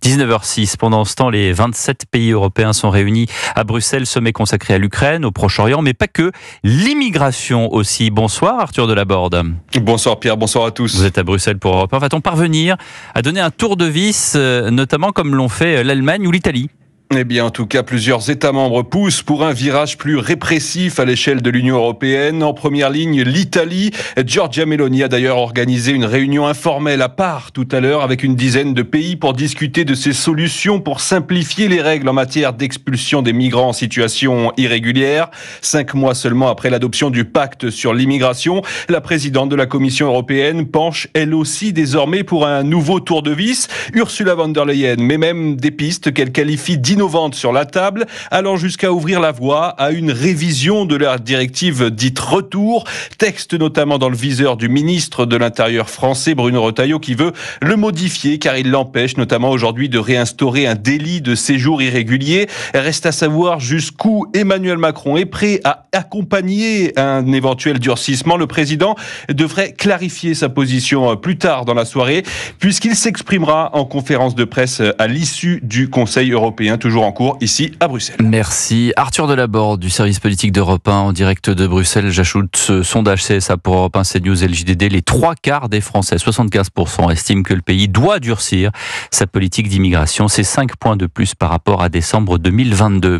19h06. Pendant ce temps, les 27 pays européens sont réunis à Bruxelles, sommet consacré à l'Ukraine, au Proche-Orient, mais pas que. L'immigration aussi. Bonsoir Arthur Delaborde. Bonsoir Pierre, bonsoir à tous. Vous êtes à Bruxelles pour Europe 1. Va-t-on parvenir à donner un tour de vis, notamment comme l'ont fait l'Allemagne ou l'Italie ? Eh bien, en tout cas, plusieurs États membres poussent pour un virage plus répressif à l'échelle de l'Union européenne. En première ligne, l'Italie. Giorgia Meloni a d'ailleurs organisé une réunion informelle à part tout à l'heure avec une dizaine de pays pour discuter de ces solutions pour simplifier les règles en matière d'expulsion des migrants en situation irrégulière. 5 mois seulement après l'adoption du pacte sur l'immigration, la présidente de la Commission européenne penche elle aussi désormais pour un nouveau tour de vis. Ursula von der Leyen met même des pistes qu'elle qualifie d'innovantes sur la table, allant jusqu'à ouvrir la voie à une révision de la directive dite retour, texte notamment dans le viseur du ministre de l'Intérieur français Bruno Retailleau qui veut le modifier car il l'empêche notamment aujourd'hui de réinstaurer un délit de séjour irrégulier. Reste à savoir jusqu'où Emmanuel Macron est prêt à accompagner un éventuel durcissement. Le président devrait clarifier sa position plus tard dans la soirée puisqu'il s'exprimera en conférence de presse à l'issue du Conseil européen, toujours en cours ici à Bruxelles. Merci. Arthur Delaborde du service politique d'Europe 1 en direct de Bruxelles. J'ajoute ce sondage CSA pour Europe 1, CNews et le JDD. Les 3/4 des Français, 75%, estiment que le pays doit durcir sa politique d'immigration. C'est 5 points de plus par rapport à décembre 2022.